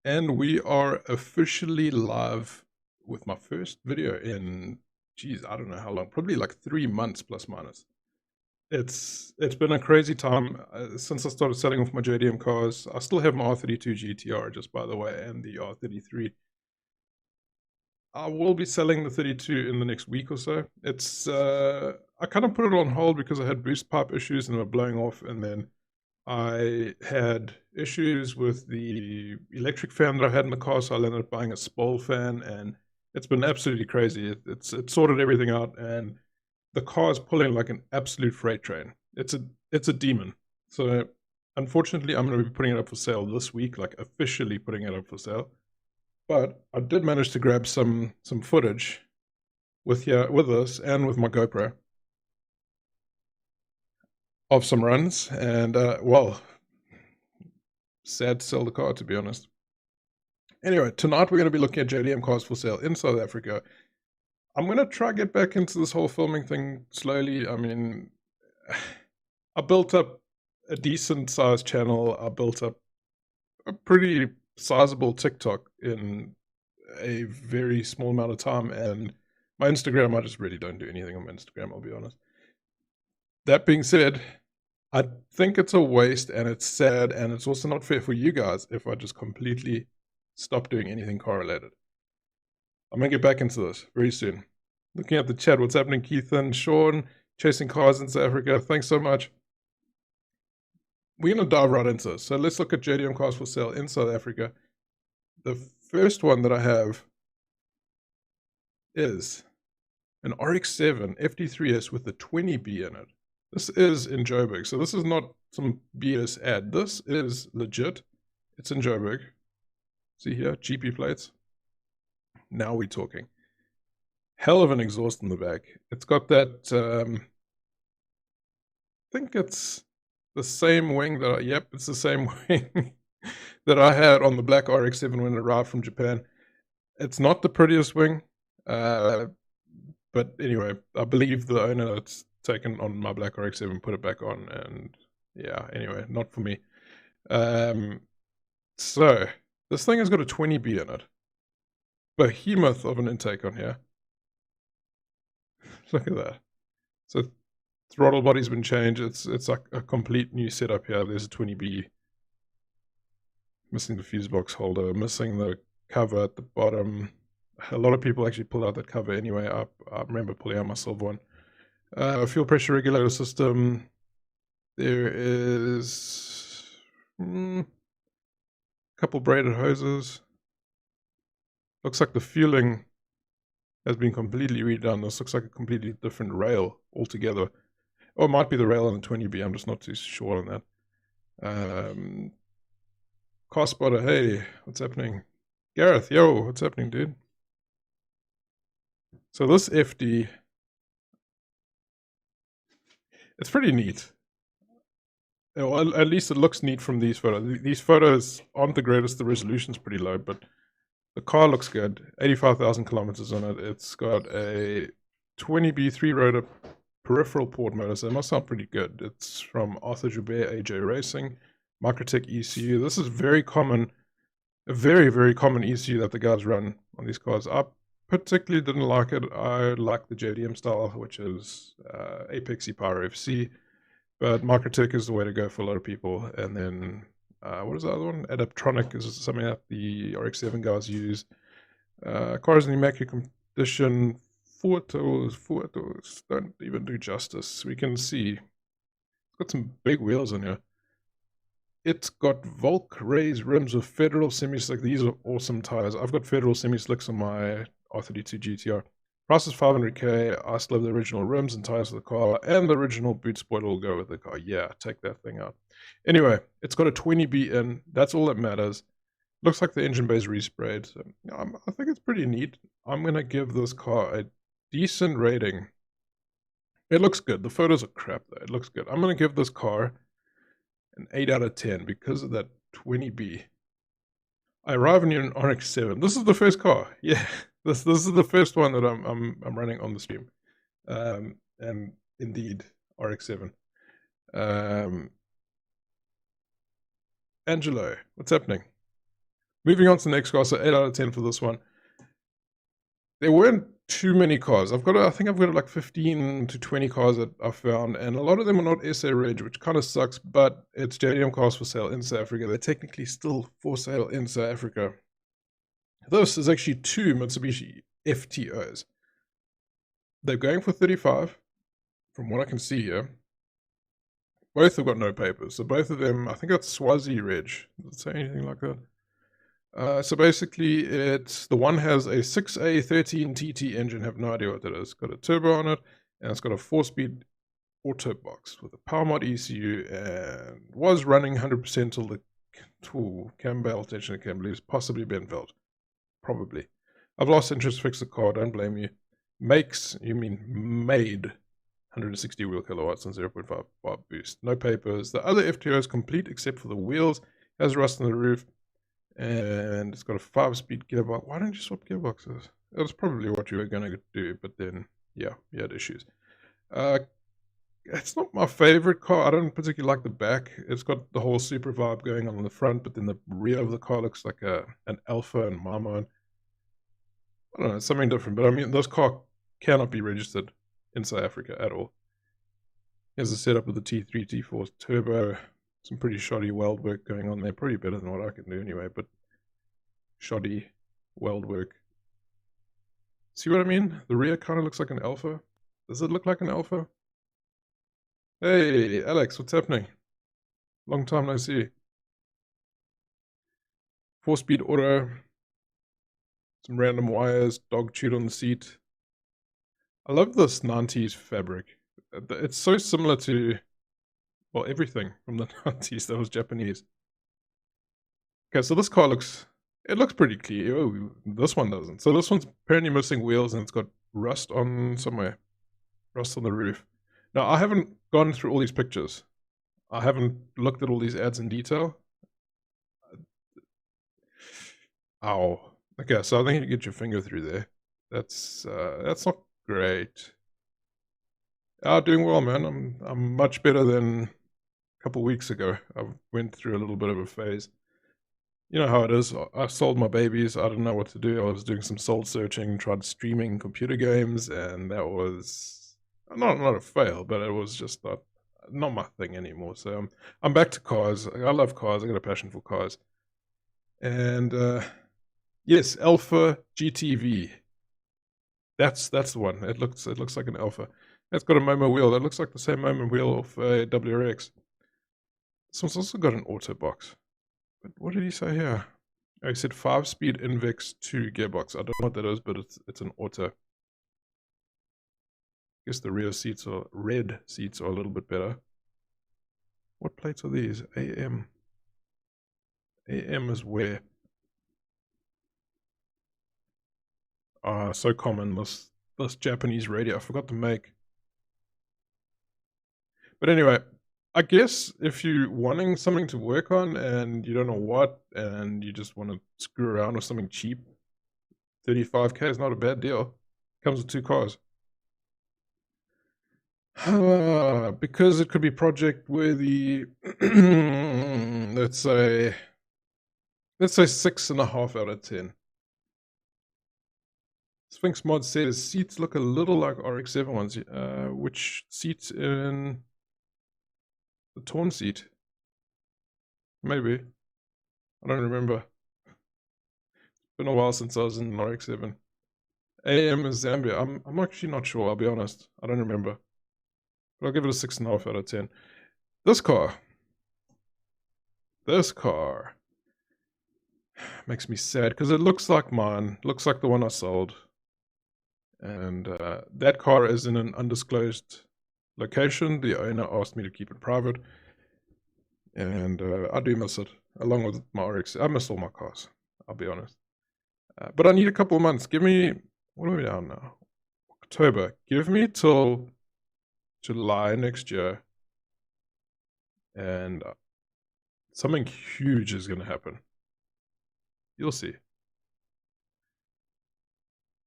And we are officially live with my first video in, geez, I don't know how long, probably like 3 months plus minus. It's been a crazy time since I started selling off my JDM cars. I still have my R32 GTR, just by the way, and the R33. I will be selling the 32 in the next week or so. I kind of put it on hold because I had boost pipe issues and they were blowing off, and then I had issues with the electric fan that I had in the car, so I ended up buying a Spol fan, and it's been absolutely crazy. It sorted everything out, and the car is pulling like an absolute freight train. It's a demon. So unfortunately, I'm going to be putting it up for sale this week, like officially putting it up for sale. But I did manage to grab some footage with this and with my GoPro of some runs, and well, sad to sell the car, to be honest. Anyway, tonight we're going to be looking at JDM cars for sale in South Africa. I'm going to try get back into this whole filming thing slowly. I mean, I built up a decent sized channel. I built up a pretty sizable TikTok in a very small amount of time, and my Instagram, I just really don't do anything on my Instagram, I'll be honest. That being said, I think it's a waste, and it's sad, and it's also not fair for you guys if I just completely stop doing anything correlated. I'm going to get back into this very soon. Looking at the chat, what's happening, Keith and Sean, chasing cars in South Africa. Thanks so much. We're going to dive right into this. So let's look at JDM cars for sale in South Africa. The first one that I have is an RX-7 FD3S with a 20B in it. This is in Joburg, so this is not some BS ad. This is legit. It's in Joburg. See here, GP plates. Now we're talking. Hell of an exhaust in the back. It's got that, I think it's the same wing that yep, it's the same wing that I had on the black RX-7 when it arrived from Japan. It's not the prettiest wing, but anyway, I believe the owner that's taken on my black RX-7 put it back on, and yeah, anyway, not for me. So this thing has got a 20B in it. Behemoth of an intake on here. Look at that. So throttle body's been changed. It's like a complete new setup here. There's a 20B. Missing the fuse box holder, missing the cover at the bottom. A lot of people actually pull out that cover anyway. I remember pulling out my silver one. Fuel pressure regulator system. There is a couple braided hoses. Looks like the fueling has been completely redone. This looks like a completely different rail altogether. Or it might be the rail on the 20B. I'm just not too sure on that. Car spotter, hey, what's happening? Gareth, yo, what's happening, dude? So this FD, it's pretty neat. Well, at least it looks neat from these photos. These photos aren't the greatest. The resolution's pretty low, but the car looks good. 85,000 kilometers on it. It's got a 20B 3-rotor peripheral port motor, so it must sound pretty good. It's from Arthur Joubert AJ Racing, Microtech ECU. This is very common, a very, very common ECU that the guys run on these cars. I particularly didn't like it. I like the JDM style, which is Apexy Power FC. But Microtech is the way to go for a lot of people. And then, what is the other one? Adaptronic is something that the RX-7 guys use. Cars in immaculate condition. Photos don't even do justice. We can see it's got some big wheels on here. It's got Volk raised rims with Federal semi-slick. These are awesome tires. I've got Federal semi-slicks on my R32 GTR. Price is 500k. I still have the original rims and tires of the car, and the original boot spoiler will go with the car. Yeah, take that thing out. Anyway, it's got a 20B in. That's all that matters. Looks like the engine bay is resprayed. So, I think it's pretty neat. I'm going to give this car a decent rating. It looks good. The photos are crap, though. It looks good. I'm going to give this car an 8 out of 10 because of that 20B. I arrive in an RX-7. This is the first car. Yeah, this is the first one that I'm running on the stream. And indeed, RX-7. Angelo, what's happening? Moving on to the next car, so 8 out of 10 for this one. There weren't too many cars. I think I've got like 15 to 20 cars that I found, and a lot of them are not SA Reg, which kind of sucks, but it's JDM cars for sale in South Africa. They're technically still for sale in South Africa. This is actually 2 Mitsubishi Ftos. They're going for 35, from what I can see here. Both have got no papers, so both of them, I think that's Swazi Reg. Does it say anything like that? So basically, the one has a 6A13TT engine, have no idea what that is. It's got a turbo on it, and it's got a 4-speed auto box with a power mod ECU, and was running 100% till the cam belt tension, I can't believe it's possibly bent belt. Probably. I've lost interest, fixed the car, don't blame you. Made 160 wheel kilowatts and 0.5 bar boost. No papers. The other FTO is complete except for the wheels. Has rust on the roof. And it's got a 5-speed gearbox. Why don't you swap gearboxes? That's probably what you were going to do, but then, yeah, you had issues. It's not my favorite car. I don't particularly like the back. It's got the whole super vibe going on the front, but then the rear of the car looks like an Alpha and Marmon. I don't know, it's something different, but I mean, this car cannot be registered in South Africa at all. Here's a setup with the T3, T4 turbo. Some pretty shoddy weld work going on there. Probably better than what I can do anyway, but shoddy weld work. See what I mean? The rear kind of looks like an Alpha. Does it look like an Alpha? Hey, Alex, what's happening? Long time no see. 4-speed auto. Some random wires, dog chewed on the seat. I love this 90s fabric. It's so similar to, well, everything from the 90s that was Japanese. Okay, so this car looks pretty clear. Oh, this one doesn't. So this one's apparently missing wheels and it's got rust on somewhere. Rust on the roof. Now, I haven't gone through all these pictures. I haven't looked at all these ads in detail. Ow. Okay, so I think you get your finger through there. That's not great. Doing well, man. I'm much better than a couple weeks ago. I went through a little bit of a phase. You know how it is. I sold my babies. I didn't know what to do. I was doing some soul searching, tried streaming computer games, and that was not a fail, but it was just not my thing anymore. So I'm back to cars. I love cars. I got a passion for cars. And yes, Alpha GTV. That's the one. It looks like an Alpha. It's got a Momo wheel. That looks like the same Momo wheel of a WRX. This one's also got an auto box. But what did he say here? Oh, he said 5-speed Invex 2 gearbox. I don't know what that is, but it's an auto. I guess the rear seats are red seats are a little bit better. What plates are these? AM. AM is where? So common, this Japanese radio. I forgot to make. But anyway, I guess if you're wanting something to work on and you don't know what, and you just want to screw around with something cheap, 35k is not a bad deal. Comes with 2 cars. Because it could be project worthy. let's say 6.5 out of 10. Sphinx Mod said his seats look a little like RX-7 ones. Which seats in the torn seat? Maybe. I don't remember. It's been a while since I was in an RX-7. AM is Zambia. I'm actually not sure, I'll be honest. I don't remember. But I'll give it a 6.5 out of 10. This car makes me sad because it looks like mine. Looks like the one I sold. And that car is in an undisclosed location. The owner asked me to keep it private. And I do miss it, along with my RX. I miss all my cars, I'll be honest. But I need a couple of months. Give me, what are we down now? October. Give me till July next year. And something huge is going to happen. You'll see.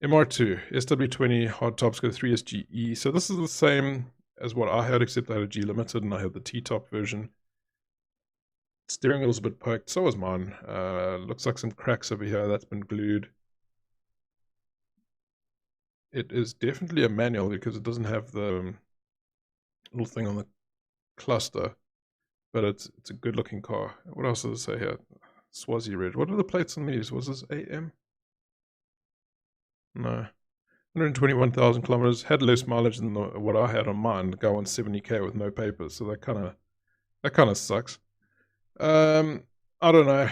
MR2, SW20, hardtops go 3 SGE. So this is the same as what I had, except I had a G Limited and I had the T-top version. Steering wheel's a bit poked, so is mine. Looks like some cracks over here that's been glued. It is definitely a manual because it doesn't have the little thing on the cluster, but it's a good looking car. What else does it say here? Swazi Ridge. What are the plates on these? Was this AM? No. 121,000 kilometers. Had less mileage than what I had on mine. Go on 70k with no papers, so that kind of sucks. I don't know.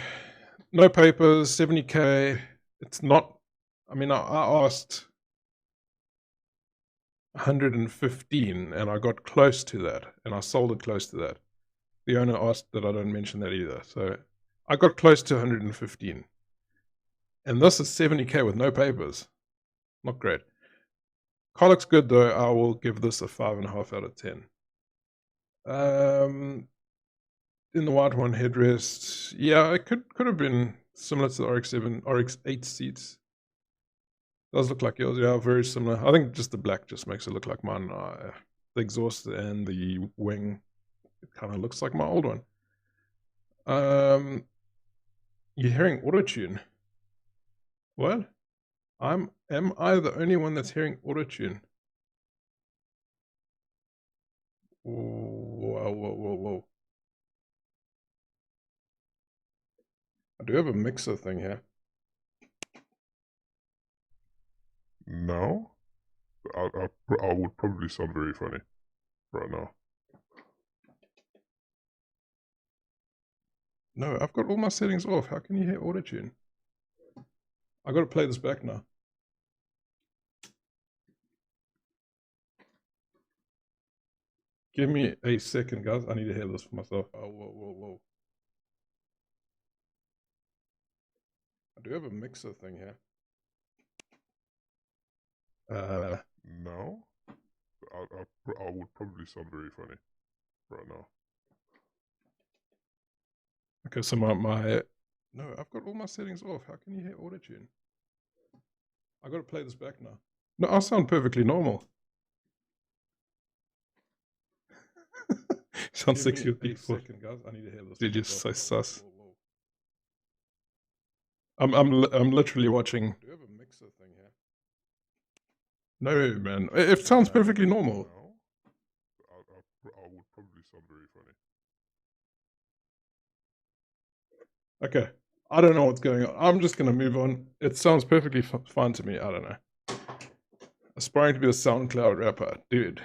No papers, 70k. It's not. I mean, I asked 115, and I got close to that, and I sold it close to that. The owner asked that I don't mention that either, so I got close to 115. And this is 70k with no papers. Not great. Car looks good though. I will give this a 5.5 out of 10. In the white one, headrest. Yeah, it could have been similar to the Rx8 seats. Does look like yours, yeah, very similar. I think just the black just makes it look like mine. The exhaust and the wing, it kind of looks like my old one. You're hearing auto-tune. What? Am I the only one that's hearing auto-tune? Whoa. I do have a mixer thing here. No? I would probably sound very funny right now. No, I've got all my settings off. How can you hear auto-tune? I gotta play this back now. Give me a second, guys. I need to hear this for myself. Oh, whoa. I do have a mixer thing here. No? I would probably sound very funny right now. Okay, so my no, I've got all my settings off. How can you hear auto-tune? I gotta play this back now. No, I sound perfectly normal. Sounds 60 with people. Second, guys. I need to hear this. They're just so sus. I'm literally watching. Do you have a mixer thing here? No, man. It sounds perfectly normal. No? I would probably sound very funny. Okay. I don't know what's going on. I'm just going to move on. It sounds perfectly fine to me. I don't know. Aspiring to be a SoundCloud rapper. Dude,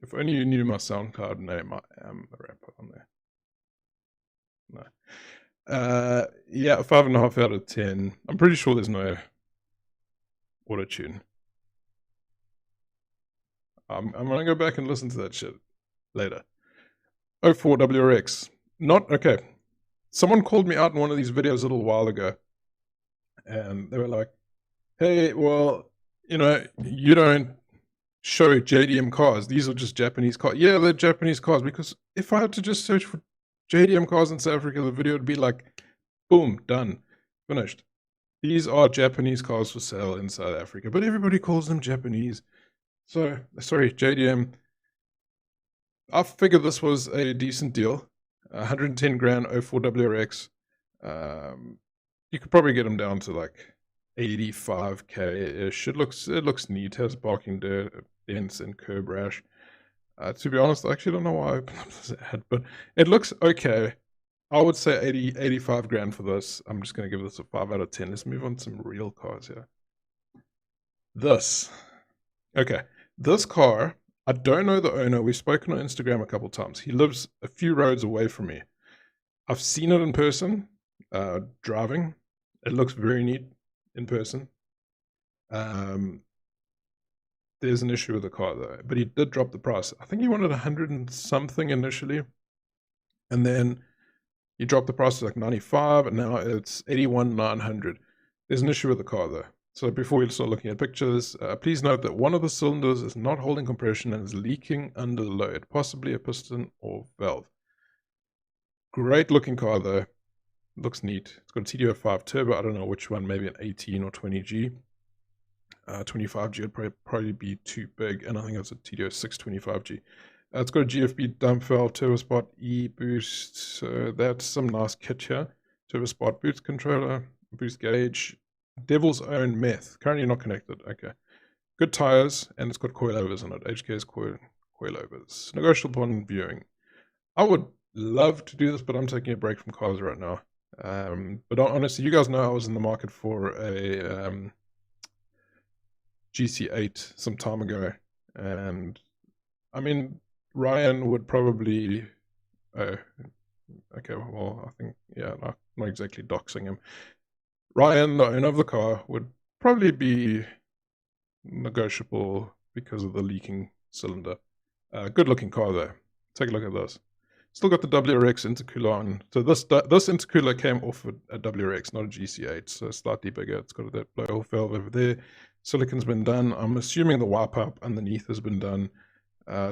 if only you knew my SoundCloud name, I am a rapper on there. No. Yeah, 5.5 out of 10. I'm pretty sure there's no auto-tune. I'm going to go back and listen to that shit later. 04 Wrx. Not, okay. Someone called me out in one of these videos a little while ago. And they were like, hey, well, you know, you don't show JDM cars. These are just Japanese cars. Yeah, they're Japanese cars. Because if I had to just search for JDM cars in South Africa, the video would be like, boom, done, finished. These are Japanese cars for sale in South Africa. But everybody calls them Japanese. So, sorry, JDM. I figured this was a decent deal. 110 grand 04 Wrx. You could probably get them down to like 85k-ish. It looks neat. It has barking dents and curb rash. To be honest, I actually don't know why I opened up this ad, but it looks okay. I would say 85 grand for this. I'm just going to give this a 5 out of 10. Let's move on to some real cars here. This. Okay. This car, I don't know the owner. We've spoken on Instagram a couple times. He lives a few roads away from me. I've seen it in person, driving. It looks very neat in person. There's an issue with the car though, but he did drop the price. I think he wanted 100 and something initially, and then he dropped the price to like 95, and now it's 81,900. There's an issue with the car though. So before we start looking at pictures, please note that one of the cylinders is not holding compression and is leaking under load, possibly a piston or valve. Great looking car though. Looks neat. It's got a TDO5 turbo. I don't know which one, maybe an 18 or 20G. 25G would probably be too big, and I think it's a TDO6 25G. It's got a GFB dump valve, turbo spot E boost, so that's some nice kit here. Turbo spot boost controller, boost gauge, Devil's Own meth, currently not connected, okay. Good tires, and it's got coilovers on it, HK's coilovers. Negotiable upon viewing. I would love to do this, but I'm taking a break from cars right now. But honestly, you guys know I was in the market for a GC8 some time ago, and I mean, Ryan would probably, oh, okay, well, I think, yeah, not exactly doxing him. Ryan, the owner of the car, would probably be negotiable because of the leaking cylinder. Good looking car though. Take a look at this. Still got the Wrx Intercooler on. So this intercooler came off a Wrx, not a GC8, so slightly bigger. It's got that blow-off valve over there. Silicon's been done. I'm assuming the wipe up underneath has been done.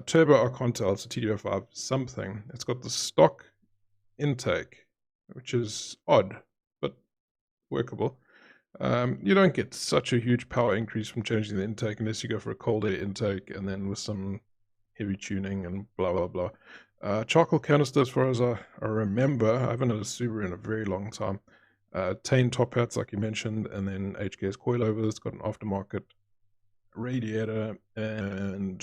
Turbo, I can't tell. It's a TDO5 something. It's got the stock intake, which is odd, but workable. You don't get such a huge power increase from changing the intake unless you go for a cold air intake and then with some heavy tuning and blah, blah, blah. Charcoal canister, as far as I remember. I haven't had a Subaru in a very long time. Tane top hats, like you mentioned, and then HK's coilovers. It's got an aftermarket radiator, and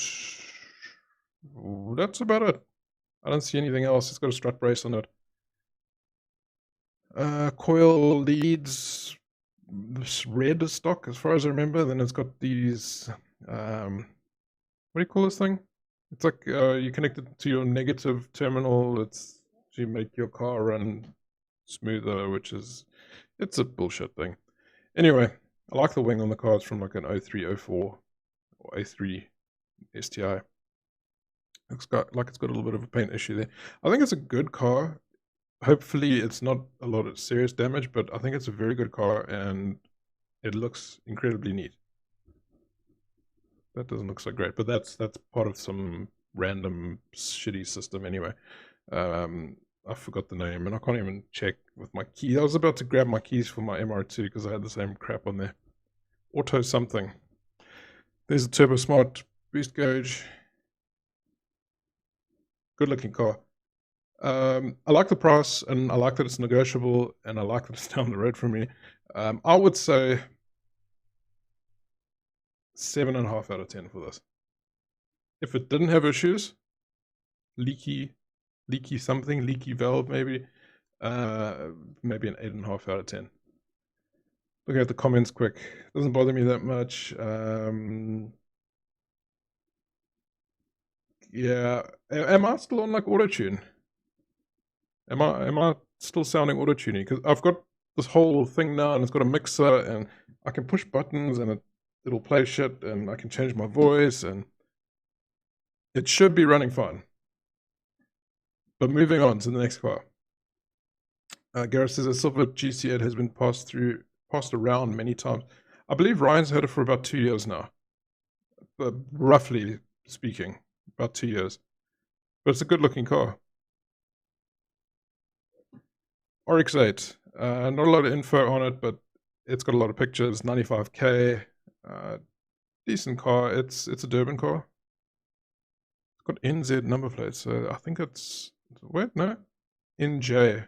that's about it. I don't see anything else. It's got a strut brace on it. Coil leads, this red stock, as far as I remember. Then it's got these, what do you call this thing? It's like you connect it to your negative terminal. It's to make your car run smoother, which is, it's a bullshit thing. Anyway, I like the wing on the car. It's from like an 03, 04 or A3 STI. Looks like it's got a little bit of a paint issue there. I think it's a good car. Hopefully it's not a lot of serious damage, but I think it's a very good car and it looks incredibly neat. That doesn't look so great, but that's part of some random shitty system anyway. I forgot the name, and I can't even check with my key. I was about to grab my keys for my MR2 because I had the same crap on there. Auto something. There's a Turbo Smart boost gauge. Good looking car. I like the price, and I like that it's negotiable, and I like that it's down the road from me. I would say 7.5 out of 10 for this. If it didn't have issues, leaky something, leaky valve maybe, maybe an 8.5 out of 10. Looking at the comments quick, doesn't bother me that much. Yeah, am I still on like auto-tune? Am I still sounding auto-tuning? Because I've got this whole thing now, and it's got a mixer, and I can push buttons, and it'll play shit, and I can change my voice, and it should be running fine. But moving on to the next car. Gareth says a silver GC8 has been passed around many times. I believe Ryan's had it for about 2 years now. Roughly speaking, about 2 years. But it's a good looking car. Rx8. Not a lot of info on it, but it's got a lot of pictures. 95k. Decent car. It's a Durban car. It's got NZ number plate, so I think it's... Wait, no? NJ.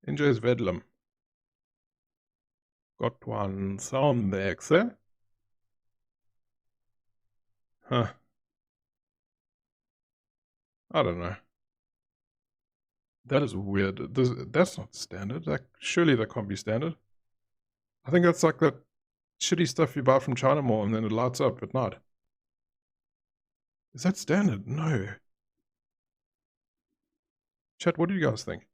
NJ is Vedlum. Got one sound there, eh? Huh. I don't know. That is weird. That's not standard. Surely that can't be standard. I think that's like that shitty stuff you buy from China Mall and then it lights up at night. Is that standard? No. Chat, what do you guys think?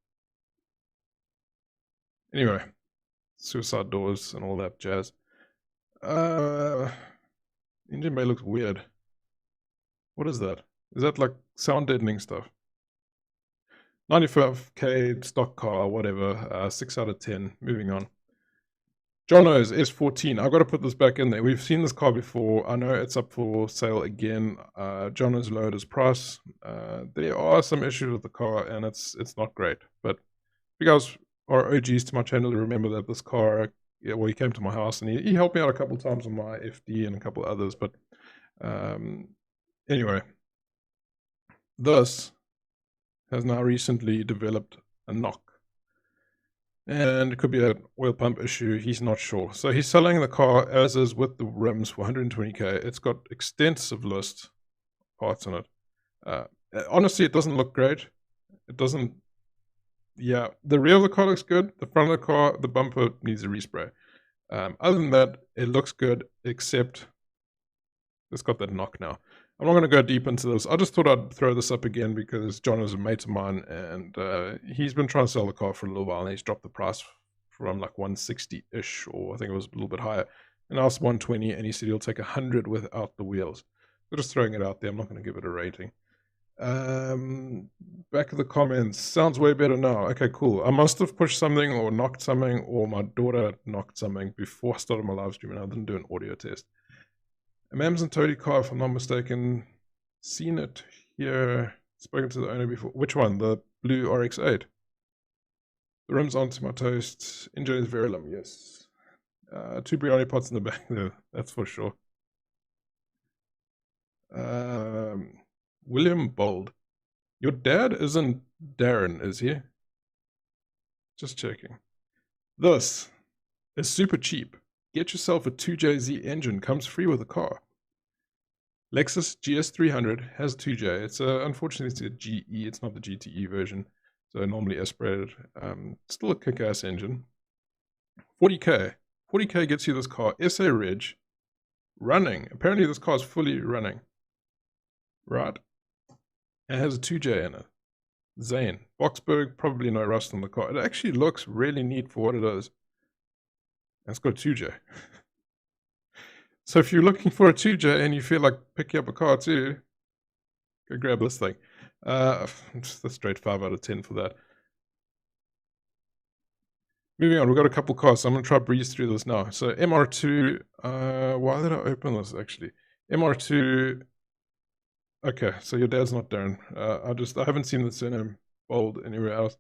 Anyway, suicide doors and all that jazz. Engine bay looks weird. What is that? Is that like sound deadening stuff? 95k stock car, whatever. 6 out of 10. Moving on. Jono's S14. I've got to put this back in there. We've seen this car before. I know it's up for sale again. Jono's lowered his price. There are some issues with the car, and it's not great. But if you guys are OGs to my channel, remember that this car, yeah, well, he came to my house, and he helped me out a couple times on my FD and a couple others. But anyway, this has now recently developed a knock. And it could be an oil pump issue, he's not sure. So he's selling the car as is with the rims for 120k. It's got extensive list parts on it. Honestly, it doesn't look great. It doesn't, yeah, the rear of the car looks good. The front of the car, the bumper needs a respray. Other than that, it looks good, except it's got that knock now. I'm not going to go deep into this. I just thought I'd throw this up again because John is a mate of mine, and he's been trying to sell the car for a little while, and he's dropped the price from like 160-ish, or I think it was a little bit higher. And I asked 120, and he said he'll take 100 without the wheels. So just throwing it out there. I'm not going to give it a rating. Back of the comments, sounds way better now. Okay, cool. I must have pushed something or knocked something, or my daughter knocked something before I started my live stream, and I didn't do an audio test. A Mams and Toady car, if I'm not mistaken. Seen it here. Spoken to the owner before. Which one? The blue RX-8. The rims onto my toast. Engine is Verilum, yes. 2 biryani pots in the back there, that's for sure. William Bold. Your dad isn't Darren, is he? Just checking. This is super cheap. Get yourself a 2JZ engine, comes free with a car. Lexus Gs300 has 2J. It's unfortunately it's a GE, it's not the GTE version. So normally aspirated. Still a kick-ass engine. 40k. 40k gets you this car. SA Reg. Running. Apparently this car is fully running. Right. It has a 2J in it. Zane. Boxberg, probably no rust on the car. It actually looks really neat for what it is. It's got a 2J. So if you're looking for a 2J and you feel like picking up a car too, go grab this thing. Just a straight 5 out of 10 for that. Moving on, we've got a couple cars, so I'm going to try to breeze through this now. So MR2, why did I open this actually? MR2, okay, so your dad's not Darren. I haven't seen the surname bold anywhere else.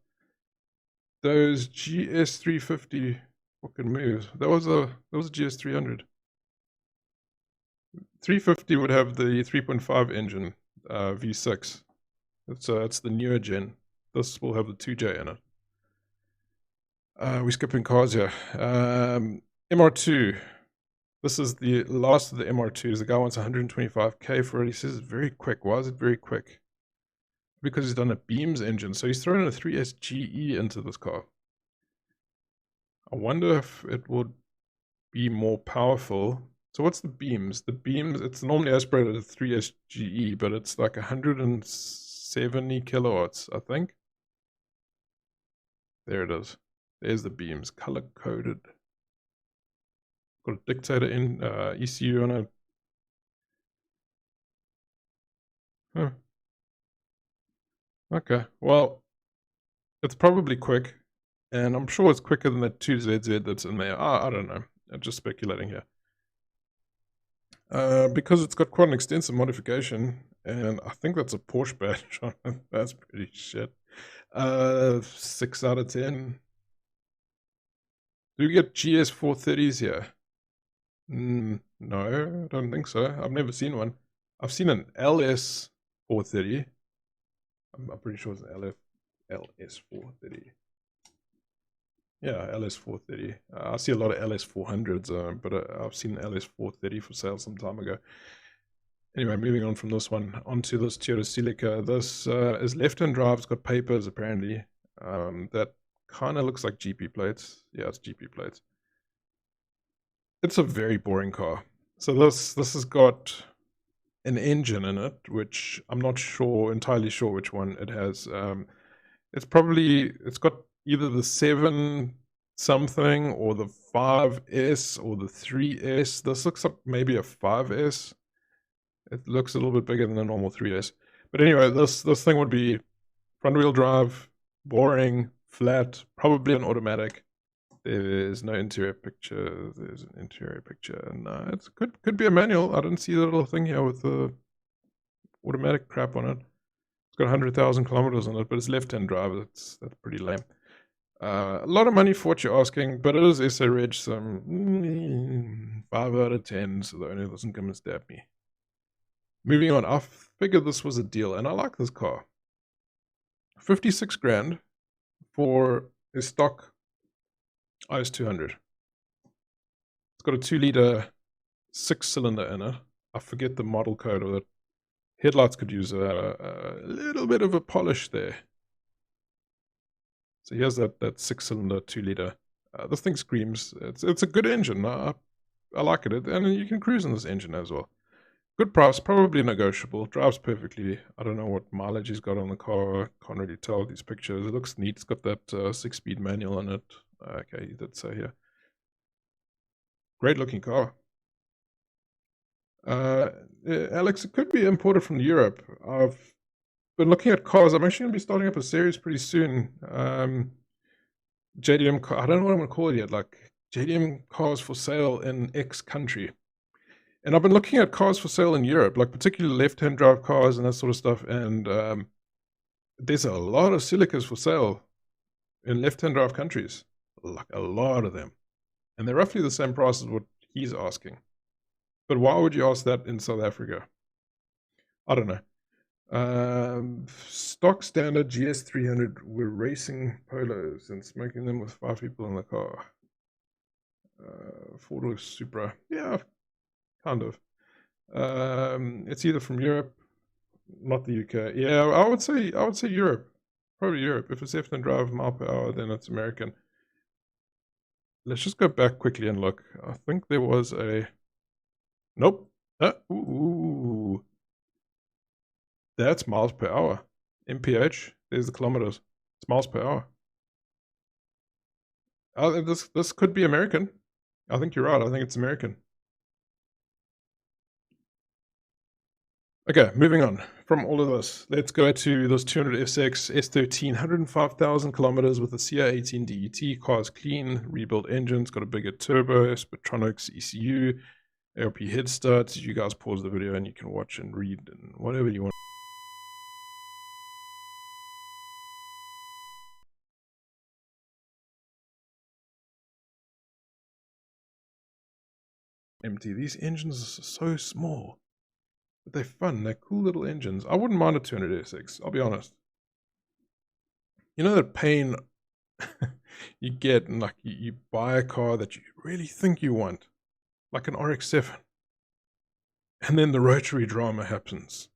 Those GS350 fucking moves. That was a GS300. 350 would have the 3.5 engine, V6. It's the newer gen. This will have the 2J in it. We're skipping cars here. MR2. This is the last of the MR2s. The guy wants 125k for it. He says it's very quick. Why is it very quick? Because he's done a Beams engine. So he's thrown in a 3S GE into this car. I wonder if it would be more powerful. So what's the Beams? The Beams, it's normally aspirated at 3S GE, but it's like 170 kilowatts, I think. There it is. There's the Beams, color-coded. Got a dictator in, ECU on it. Huh. Okay, well, it's probably quick, and I'm sure it's quicker than that 2ZZ that's in there. I don't know. I'm just speculating here. Because it's got quite an extensive modification, and I think that's a Porsche badge on it. That's pretty shit. 6 out of 10. Do we get GS430s here? No, I don't think so. I've never seen one. I've seen an LS430. I'm pretty sure it's an LS430. Yeah, LS430. I see a lot of LS400s, but I've seen LS430 for sale some time ago. Anyway, moving on from this one, onto this Toyota Celica. This is left-hand drive. It's got papers, apparently. That kind of looks like GP plates. Yeah, it's GP plates. It's a very boring car. So this has got an engine in it, which I'm not entirely sure which one it has. It's got either the 7 something or the 5S or the 3S. This looks like maybe a 5S. It looks a little bit bigger than a normal 3S. But anyway, this thing would be front wheel drive, boring, flat, probably an automatic. There's no interior picture. There's an interior picture. No, it could be a manual. I didn't see the little thing here with the automatic crap on it. It's got 100,000 kilometers on it, but it's left-hand drive. That's pretty lame. A lot of money for what you're asking, but it is SA Reg, so 5 out of 10, so the owner doesn't come and stab me. Moving on, I figured this was a deal, and I like this car. 56 grand for a stock IS200. It's got a 2-liter 6-cylinder in it. I forget the model code of it. Headlights could use a little bit of a polish there. So here's that 6-cylinder 2-liter. This thing screams. It's a good engine. I like it, and you can cruise in this engine as well. Good price, probably negotiable. Drives perfectly. I don't know what mileage he's got on the car. Can't really tell these pictures. It looks neat. It's got that 6-speed manual on it. Okay, he did say here. Great looking car. Alex, it could be imported from Europe. I've been looking at cars. I'm actually going to be starting up a series pretty soon. JDM, I don't know what I'm going to call it yet. Like JDM cars for sale in X country. And I've been looking at cars for sale in Europe, like particularly left-hand drive cars and that sort of stuff. And there's a lot of silicas for sale in left-hand drive countries, like a lot of them. And they're roughly the same price as what he's asking. But why would you ask that in South Africa? I don't know. Stock standard Gs300 were racing polos and smoking them with 5 people in the car. Ford Supra. Yeah. Kind of. It's either from Europe, not the UK. Yeah, I would say Europe. Probably Europe. If it's left-hand drive mile per hour, then it's American. Let's just go back quickly and look. I think there was a... Nope. Ooh. That's miles per hour. MPH. There's the kilometers. It's miles per hour. This could be American. I think you're right. I think it's American. Okay, moving on from all of this. Let's go to this 200 SX S13, 105,000 kilometers with a CR18 DET. Car's clean, rebuilt engines, got a bigger turbo, Spectronics ECU, ARP head starts. You guys pause the video and you can watch and read and whatever you want. Empty. These engines are so small. But they're fun. They're cool little engines. I wouldn't mind a 200 SX, I'll be honest. You know that pain you get, and like you buy a car that you really think you want, like an RX-7, and then the rotary drama happens,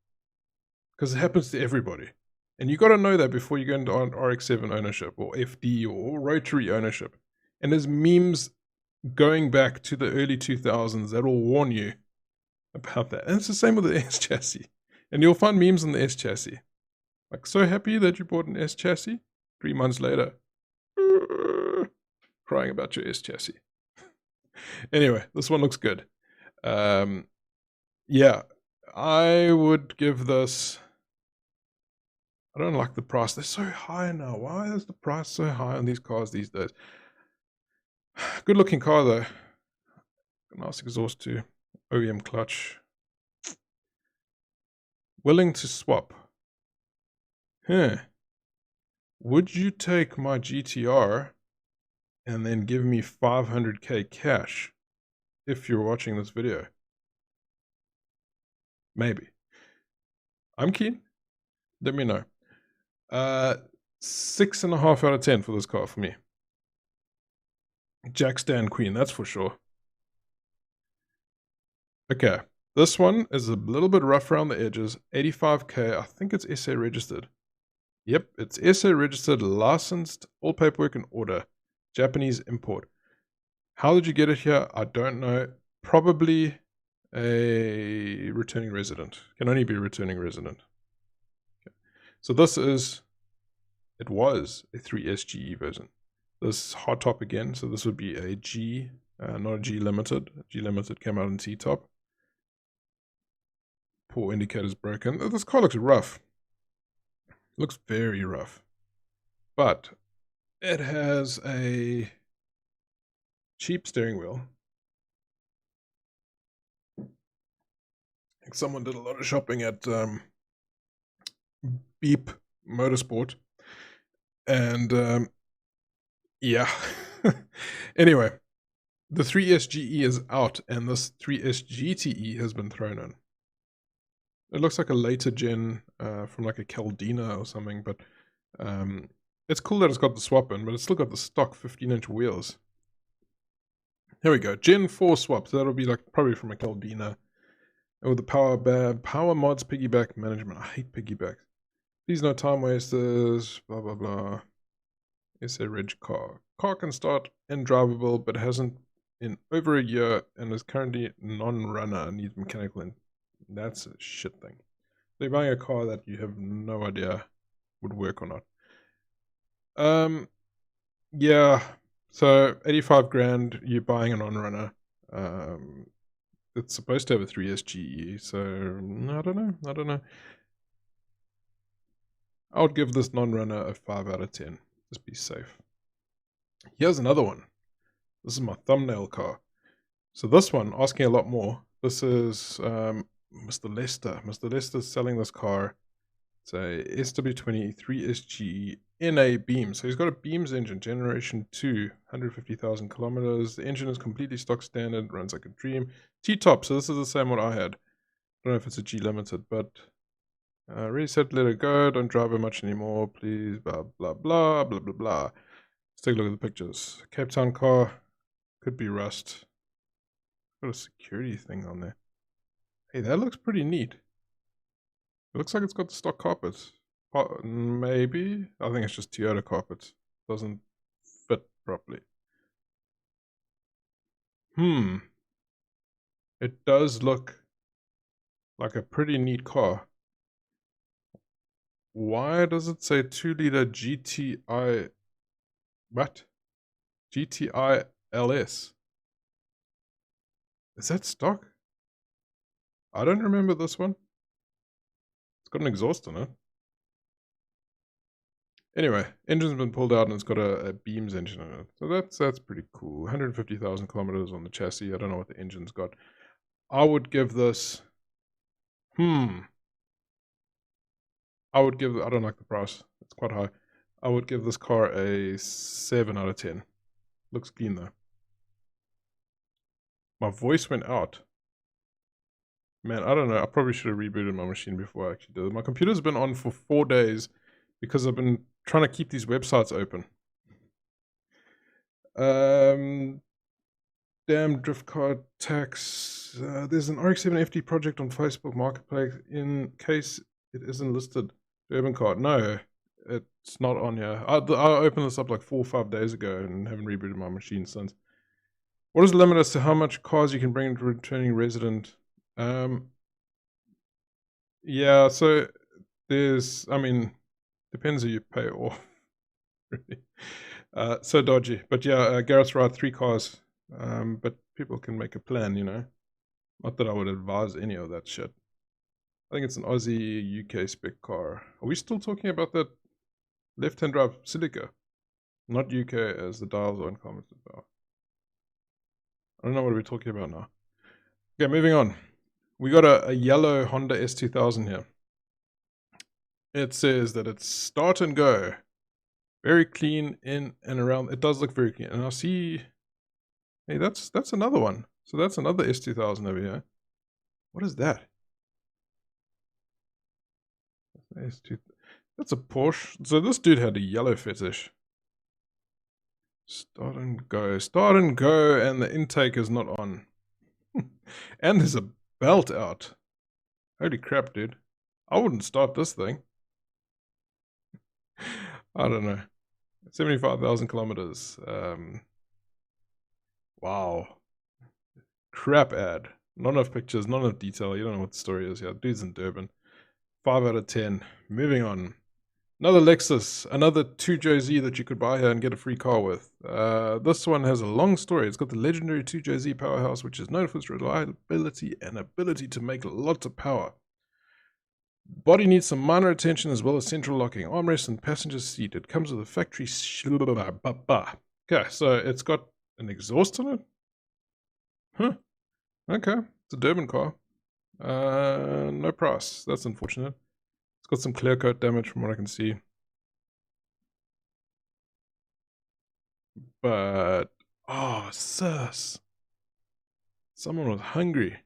because it happens to everybody, and you got to know that before you go into RX-7 ownership or FD or rotary ownership. And there's memes going back to the early 2000s that will warn you about that. And it's the same with the S chassis, and you'll find memes on the S chassis, like, so happy that you bought an S chassis. 3 months later, crying about your S chassis. Anyway, this one looks good. Yeah, I would give this... I don't like the price. They're so high now. Why is the price so high on these cars these days? Good looking car though. Nice exhaust too. OEM clutch. Willing to swap. Would you take my GTR and then give me 500k cash if you're watching this video? Maybe. I'm keen. Let me know. 6.5 out of 10 for this car for me. Jack Stan Queen, that's for sure. Okay, this one is a little bit rough around the edges. 85k, I think it's SA registered. Yep, it's SA registered, licensed, all paperwork in order. Japanese import. How did you get it here? I don't know. Probably a returning resident. Can only be a returning resident. Okay. So this is, it was a 3SGE version. This hardtop again, so this would be a G, not a G Limited. G Limited came out in T-top. Poor indicator's broken. This car looks rough. Looks very rough. But it has a cheap steering wheel. I think someone did a lot of shopping at Beep Motorsport. And yeah. Anyway, the 3SGE is out and this 3SGTE has been thrown in. It looks like a later gen from like a Caldina or something, but it's cool that it's got the swap in, but it's still got the stock 15-inch wheels. Here we go, Gen 4 swap, so that'll be like probably from a Caldina. With the power mods piggyback management. I hate piggybacks. Please no time wasters, blah blah blah. It's a reg car. Car can start and drivable, but hasn't in over a year and is currently non-runner, needs mechanical in. That's a shit thing. So you're buying a car that you have no idea would work or not. Yeah. So 85 grand, you're buying a non-runner. It's supposed to have a 3S GE, so I don't know. I would give this non-runner a 5 out of 10. Just be safe. Here's another one. This is my thumbnail car. So this one, asking a lot more. This is Mr. Lester. Mr. Lester's selling this car. It's a SW20 3S GE NA beam. So he's got a Beams engine, generation 2, 150,000 kilometers. The engine is completely stock standard, runs like a dream. T-top, so this is the same one I had. I don't know if it's a G Limited, but reset, let it go, don't drive it much anymore, please, blah, blah, blah, blah, blah, blah. Let's take a look at the pictures. Cape Town car, could be rust. Got a security thing on there. Hey, that looks pretty neat. It looks like it's got the stock carpets. Maybe? I think it's just Toyota carpets. Doesn't fit properly. It does look like a pretty neat car. Why does it say 2-liter GTI? What? GTI LS? Is that stock? I don't remember this one. It's got an exhaust on it. Anyway, engine's been pulled out and it's got a Beams engine in it. So that's pretty cool. 150,000 kilometers on the chassis. I don't know what the engine's got. I would give this... I don't like the price. It's quite high. I would give this car a 7 out of 10. Looks clean though. My voice went out. Man, I don't know. I probably should have rebooted my machine before I actually did it. My computer's been on for 4 days because I've been trying to keep these websites open. Damn drift car tax. There's an RX-7 FD project on Facebook Marketplace in case it isn't listed. Durban car. No, it's not on here. I opened this up like 4 or 5 days ago and haven't rebooted my machine since. What is the limit as to how much cars you can bring into returning resident? Yeah, so there's, I mean, depends who you pay off. Really. So dodgy. But yeah, Gareth's right, 3 cars. But people can make a plan, you know. Not that I would advise any of that shit. I think it's an Aussie UK spec car. Are we still talking about that left-hand drive Silica? Not UK as the dials are uncommented about. I don't know what we're talking about now. Okay, moving on. We got a yellow Honda S2000 here. It says that it's start and go. Very clean in and around. It does look very clean. And I see... Hey, that's another one. So that's another S2000 over here. What is that? That's a Porsche. So this dude had a yellow fetish. Start and go. Start and go, and the intake is not on. And there's a belt out. Holy crap, dude. I wouldn't start this thing. I don't know. 75,000 kilometers. Wow. Crap ad. Not enough pictures, not enough detail. You don't know what the story is here. Dude's in Durban. 5 out of 10. Moving on. Another Lexus. Another 2JZ that you could buy here and get a free car with. This one has a long story. It's got the legendary 2JZ powerhouse, which is known for its reliability and ability to make lots of power. Body needs some minor attention as well as central locking, armrest, and passenger seat. It comes with a factory... Okay, so it's got an exhaust on it? Huh. Okay, it's a Durban car. No price. That's unfortunate. It's got some clear coat damage from what I can see. But... oh, sus. Someone was hungry.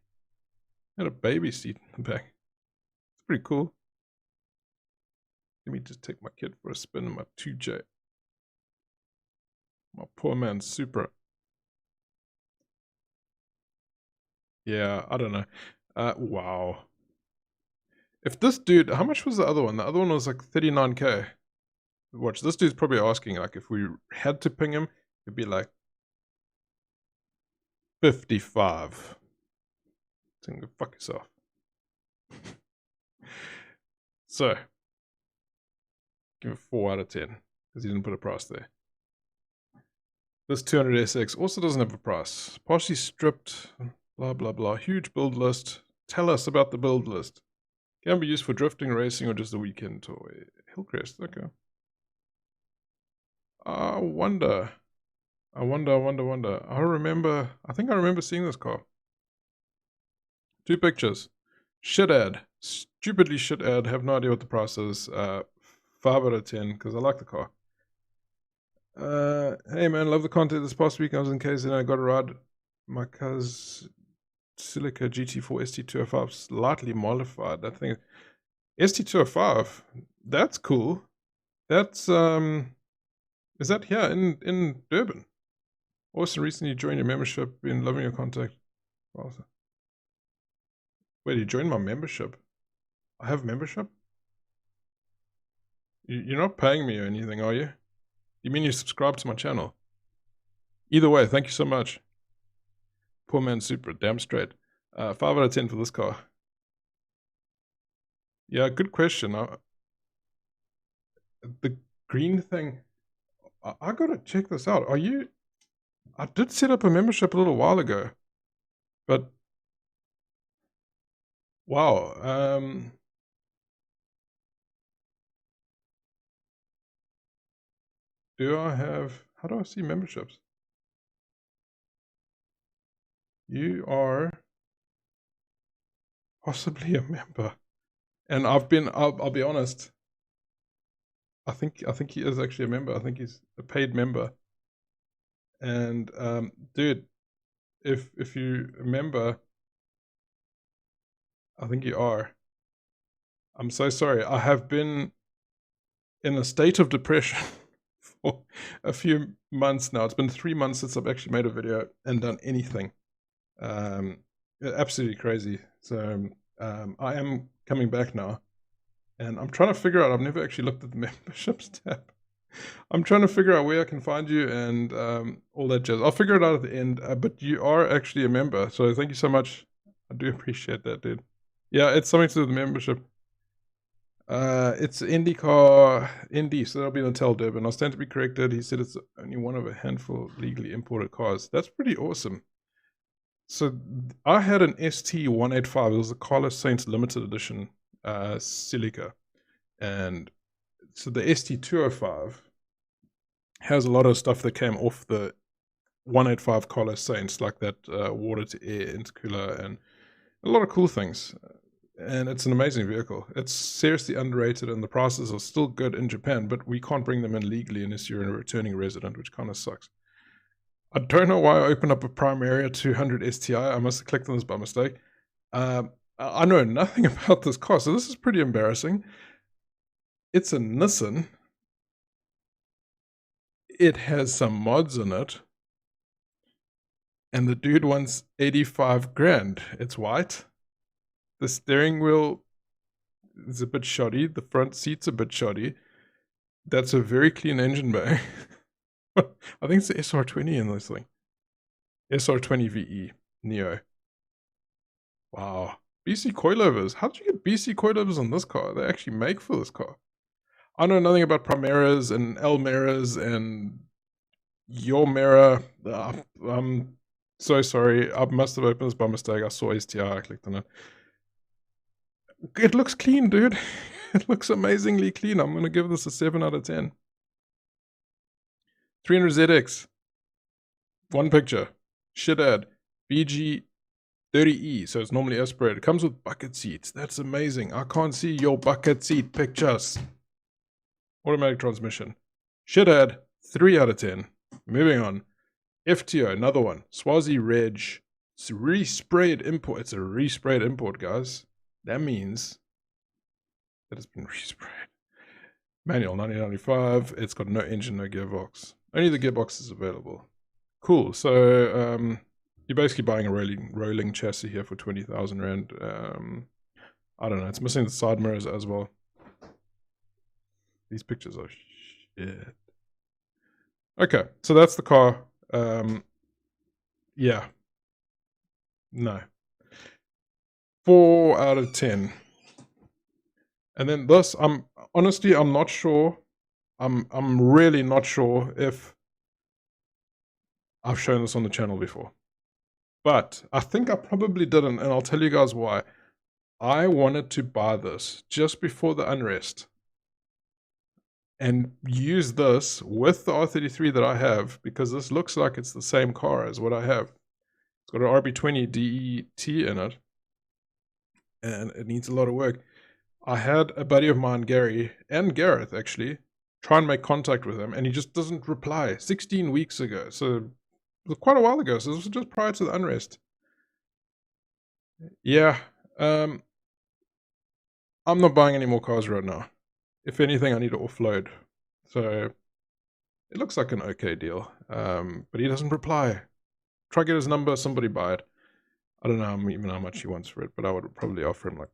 Had a baby seat in the back. pretty cool. Let me just take my kid for a spin in my 2J. My poor man's Supra. Yeah, I don't know. Wow. If this dude, how much was the other one? The other one was like 39k. Watch, this dude's probably asking, like, if we had to ping him, it'd be like 55. So go fuck yourself. So, give it 4 out of 10, because he didn't put a price there. This 200SX also doesn't have a price. Partially stripped, blah blah blah. Huge build list. Tell us about the build list. Can be used for drifting, racing, or just a weekend toy. Hillcrest, okay. I wonder. I remember, I think I remember seeing this car. 2 pictures. Shit ad. Stupidly shit ad. Have no idea what the price is. 5 out of 10, because I like the car. Hey man, love the content. This past week I was in KZN and I got a ride. My cousin Silica GT4 ST205, slightly modified. That thing, ST205, that's cool. That's is that here in Durban? Also recently joined your membership. Been loving your contact. Awesome. Wait, you joined my membership? I have membership? You're not paying me or anything, are you? You mean you subscribe to my channel? Either way, thank you so much. Poor man Supra, damn straight. 5 out of 10 for this car. Yeah, good question. The green thing, I gotta check this out. Are you... I did set up a membership a little while ago. But... wow, do I have... how do I see memberships? You are possibly a member. And I've been... I'll be honest. I think he is actually a member. I think he's a paid member. And dude, if you remember, I think you are. I'm so sorry. I have been in a state of depression for a few months now. It's been 3 months since I've actually made a video and done anything. Absolutely crazy. So I am coming back now. And I'm trying to figure out, I've never actually looked at the memberships tab. I'm trying to figure out where I can find you and all that jazz. I'll figure it out at the end, but you are actually a member, so thank you so much. I do appreciate that, dude. Yeah, it's something to do with the membership. It's IndyCar Indy, so that'll be Untitled Durban. I stand to be corrected. He said it's only one of a handful of legally imported cars. That's pretty awesome. So I had an ST185. It was the Carlos Sainz limited edition Silica, and so the ST205 has a lot of stuff that came off the 185 Carlos Sainz, like that water-to-air intercooler and a lot of cool things. And it's an amazing vehicle. It's seriously underrated, and the prices are still good in Japan, but we can't bring them in legally unless you're a returning resident, which kind of sucks. I don't know why I opened up a Primera 200 STI. I must have clicked on this by mistake. I know nothing about this car, so this is pretty embarrassing. It's a Nissan. It has some mods on it. And the dude wants 85 grand. It's white. The steering wheel is a bit shoddy. The front seat's a bit shoddy. That's a very clean engine bay. I think it's the SR20 in this thing. SR20 VE Neo. Wow. BC coilovers. How did you get BC coilovers on this car? They actually make for this car. I know nothing about Primeras and Elmeras and your mirror. I'm so sorry. I must have opened this by mistake. I saw STI. I clicked on it. It looks clean, dude. It looks amazingly clean. I'm going to give this a 7 out of 10. 300ZX. One picture. Shit ad. BG30E. So it's normally aspirated. It comes with bucket seats. That's amazing. I can't see your bucket seat pictures. Automatic transmission. Shit ad. 3 out of 10. Moving on. FTO. Another one. Swazi Reg. It's a resprayed import. It's a resprayed import, guys. That means It has been resprayed. Manual 1995. It's got no engine, no gearbox. Only the gearbox is available. Cool. So you're basically buying a rolling chassis here for 20,000 Rand. I don't know. It's missing the side mirrors as well. These pictures are shit. Okay, so that's the car. Yeah. No. 4 out of 10. And then this, honestly, I'm not sure. I'm really not sure if I've shown this on the channel before. But I think I probably didn't, and I'll tell you guys why. I wanted to buy this just before the unrest and use this with the R33 that I have, because this looks like it's the same car as what I have. It's got an RB20 DET in it, and it needs a lot of work. I had a buddy of mine, Gary, and Gareth actually, try and make contact with him, and he just doesn't reply. 16 weeks ago, so quite a while ago, so this was just prior to the unrest. Yeah, I'm not buying any more cars right now. If anything, I need to offload. So it looks like an okay deal, but he doesn't reply. Try get his number, somebody buy it. I don't know even how much he wants for it, but I would probably offer him like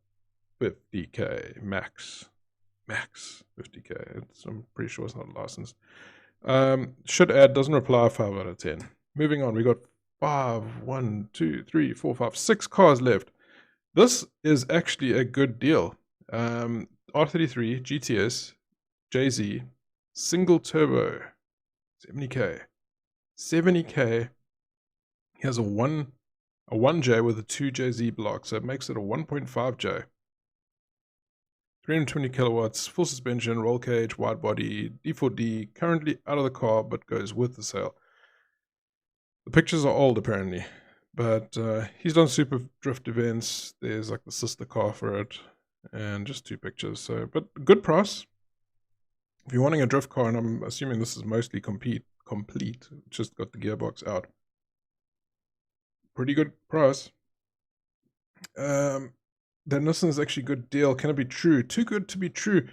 50k max 50k. I'm pretty sure it's not licensed. Should add, doesn't reply, 5 out of 10. Moving on, we got 6 cars left. This is actually a good deal. R33 GTS JZ single turbo, 70k. He has a 1J with a 2JZ block, so it makes it a 1.5J. 320 kilowatts, full suspension, roll cage, wide body, D4D, currently out of the car, but goes with the sale. The pictures are old, apparently, but he's done super drift events. There's like the sister car for it, and just 2 pictures. So, but good price. If you're wanting a drift car, and I'm assuming this is mostly complete, just got the gearbox out. Pretty good price. Then Nissan is actually a good deal. Can it be true? Too good to be true.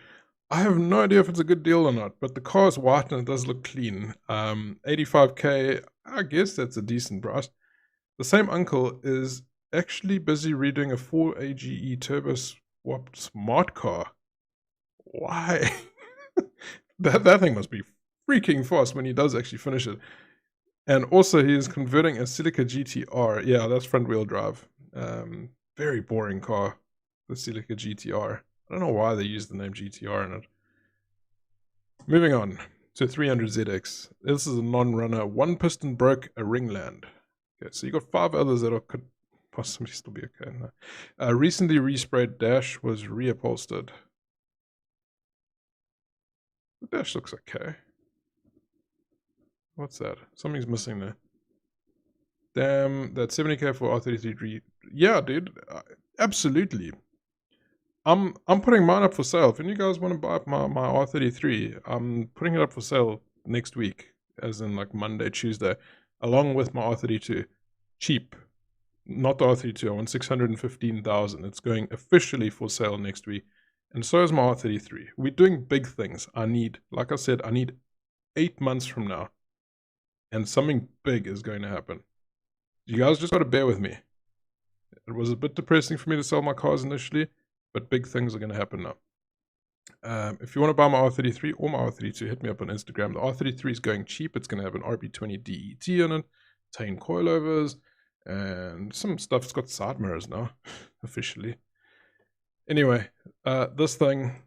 I have no idea if it's a good deal or not, but the car is white and it does look clean. 85k, I guess that's a decent price. The same uncle is actually busy redoing a 4AGE turbo swapped smart car. Why? that thing must be freaking fast when he does actually finish it. And also he is converting a Silica GTR. Yeah, that's front wheel drive. Very boring car, the Silica GTR. I don't know why they use the name GTR in it. Moving on to 300ZX. This is a non-runner. 1 piston broke a ringland. Okay, so you got 5 others that could possibly still be okay. No. Recently resprayed dash was reupholstered. The dash looks okay. What's that? Something's missing there. Damn, that 70k for R33. Yeah, dude, absolutely. I'm putting mine up for sale. If any of you guys want to buy up my R33, I'm putting it up for sale next week, as in like Monday, Tuesday, along with my R32. Cheap. Not the R32, I want 615,000. It's going officially for sale next week. And so is my R33. We're doing big things. Like I said, I need 8 months from now. And something big is going to happen. You guys just got to bear with me. It was a bit depressing for me to sell my cars initially, but big things are going to happen now. If you want to buy my R33 or my R32, hit me up on Instagram. The R33 is going cheap. It's going to have an RB20 DET in it, 10 coilovers, and some stuff. It's got side mirrors now, officially. Anyway, this thing,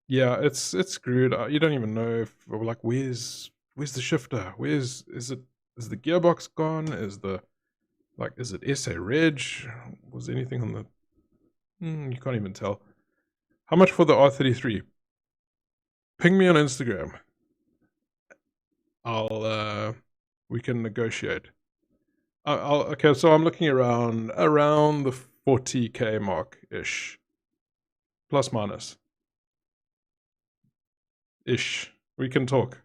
yeah, it's screwed. You don't even know if, like, where's the shifter? Is the gearbox gone? Is it SA Reg? Was there anything on the... you can't even tell. How much for the R33? Ping me on Instagram. We can negotiate. Okay, so I'm looking around the 40k mark-ish. Plus minus. Ish. We can talk.